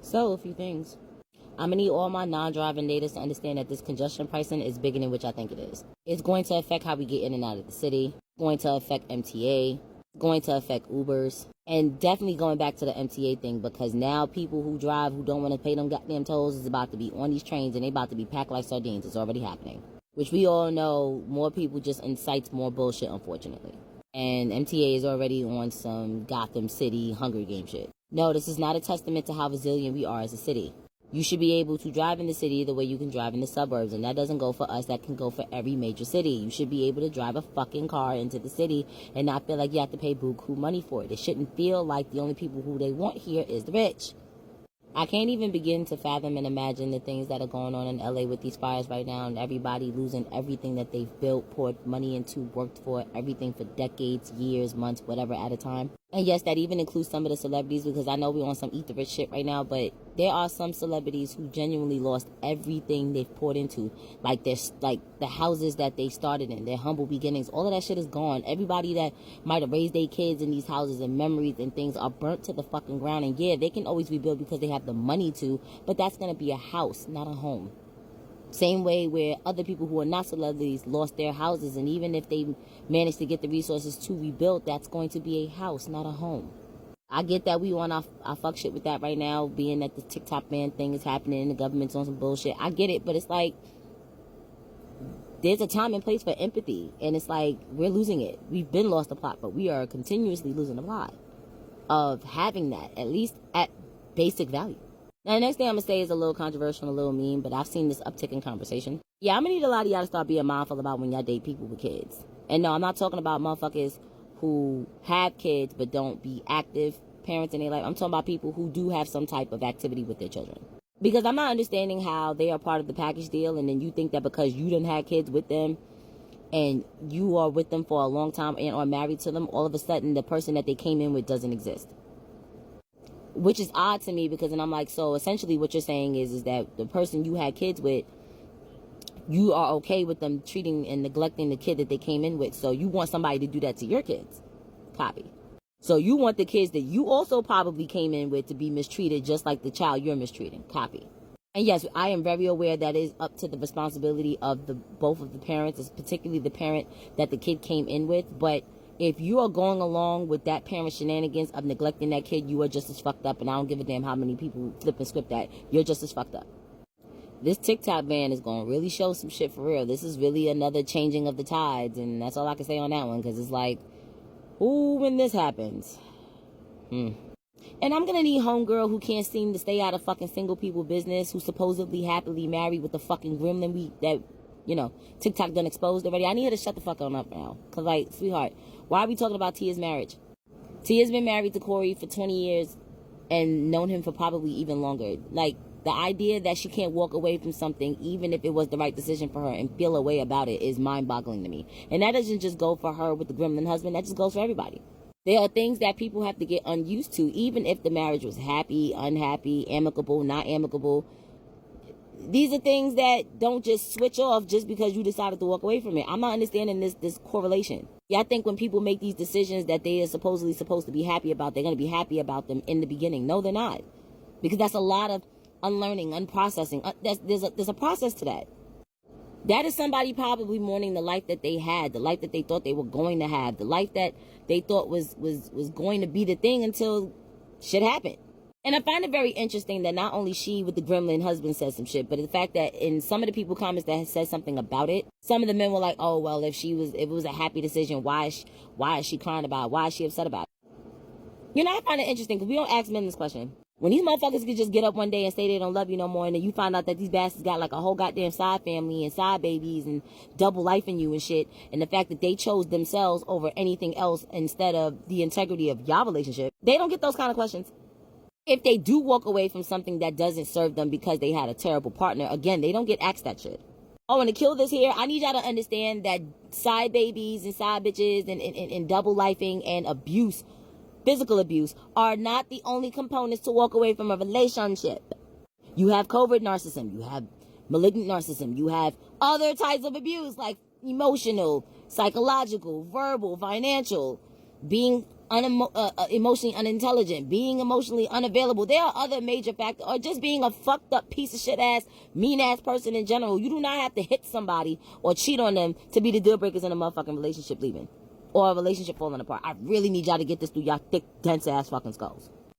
So, a few things. I'm going to need all my non-driving natives to understand that this congestion pricing is bigger than which I think it is. It's going to affect how we get in and out of the city. It's going to affect MTA. It's going to affect Ubers. And definitely going back to the MTA thing, because now people who drive who don't want to pay them goddamn tolls is about to be on these trains and they about to be packed like sardines. It's already happening. Which we all know, more people just incites more bullshit, unfortunately. And MTA is already on some Gotham City Hunger Game shit. No, this is not a testament to how resilient we are as a city. You should be able to drive in the city the way you can drive in the suburbs. And that doesn't go for us. That can go for every major city. You should be able to drive a fucking car into the city and not feel like you have to pay buku money for it. It shouldn't feel like the only people who they want here is the rich. I can't even begin to fathom and imagine the things that are going on in LA with these fires right now and everybody losing everything that they've built, poured money into, worked for, everything for decades, years, months, whatever at a time. And yes, that even includes some of the celebrities, because I know we're on some eat the rich shit right now, but there are some celebrities who genuinely lost everything they've poured into, like the houses that they started in, their humble beginnings. All of that shit is gone. Everybody that might have raised their kids in these houses and memories and things are burnt to the fucking ground. And yeah, they can always rebuild because they have the money to, but that's going to be a house, not a home. Same way where other people who are not celebrities lost their houses, and even if they managed to get the resources to rebuild, that's going to be a house, not a home. I get that we on our fuck shit with that right now, being that the TikTok ban thing is happening and the government's on some bullshit. I get it, but it's like, there's a time and place for empathy, and it's like, we're losing it. We've been lost the plot, but we are continuously losing the plot of having that, at least at basic value. Now, the next thing I'm going to say is a little controversial and a little mean, but I've seen this uptick in conversation. Yeah, I'm going to need a lot of y'all to start being mindful about when y'all date people with kids. And no, I'm not talking about motherfuckers who have kids but don't be active parents in their life. I'm talking about people who do have some type of activity with their children. Because I'm not understanding how they are part of the package deal, and then you think that because you didn't have kids with them and you are with them for a long time and are married to them, all of a sudden the person that they came in with doesn't exist. Which is odd to me, because then I'm like, so essentially what you're saying is that the person you had kids with, you are okay with them treating and neglecting the kid that they came in with. So you want somebody to do that to your kids. Copy. So you want the kids that you also probably came in with to be mistreated just like the child you're mistreating. Copy. And yes, I am very aware that is up to the responsibility of both of the parents, particularly the parent that the kid came in with. But if you are going along with that parent's shenanigans of neglecting that kid, you are just as fucked up. And I don't give a damn how many people flip and script that. You're just as fucked up. This TikTok ban is going to really show some shit for real. This is really another changing of the tides. And that's all I can say on that one. Because it's like, ooh, when this happens. And I'm going to need homegirl who can't seem to stay out of fucking single people business, who's supposedly happily married with the fucking gremlin TikTok done exposed already. I need her to shut the fuck on up now. Because, like, sweetheart, why are we talking about Tia's marriage? Tia's been married to Corey for 20 years and known him for probably even longer. Like, the idea that she can't walk away from something, even if it was the right decision for her, and feel a way about it is mind-boggling to me. And that doesn't just go for her with the gremlin husband. That just goes for everybody. There are things that people have to get unused to, even if the marriage was happy, unhappy, amicable, not amicable. These are things that don't just switch off just because you decided to walk away from it. I'm not understanding this correlation. Yeah, I think when people make these decisions that they are supposedly supposed to be happy about, they're going to be happy about them in the beginning. No, they're not. Because that's a lot of unlearning, unprocessing. There's a process to that. That is somebody probably mourning the life that they had, the life that they thought they were going to have, the life that they thought was going to be the thing until shit happened. And I find it very interesting that not only she with the gremlin husband said some shit, but the fact that in some of the people comments that said something about it, some of the men were like, oh, well, if it was a happy decision, why is she crying about it? Why is she upset about it? You know, I find it interesting because we don't ask men this question. When these motherfuckers could just get up one day and say they don't love you no more, and then you find out that these bastards got like a whole goddamn side family and side babies and double life in you and shit, and the fact that they chose themselves over anything else instead of the integrity of y'all relationship, they don't get those kind of questions. If they do walk away from something that doesn't serve them because they had a terrible partner, again, they don't get asked that shit. Oh, and to kill this here, I need y'all to understand that side babies and side bitches and double lifing and abuse, physical abuse, are not the only components to walk away from a relationship. You have covert narcissism, you have malignant narcissism, you have other types of abuse like emotional, psychological, verbal, financial, being emotionally unintelligent, being emotionally unavailable. There are other major factors, or just being a fucked up piece of shit ass, mean ass person in general. You do not have to hit somebody or cheat on them to be the deal breakers in a motherfucking relationship leaving or a relationship falling apart. I really need y'all to get this through y'all thick, dense ass fucking skulls.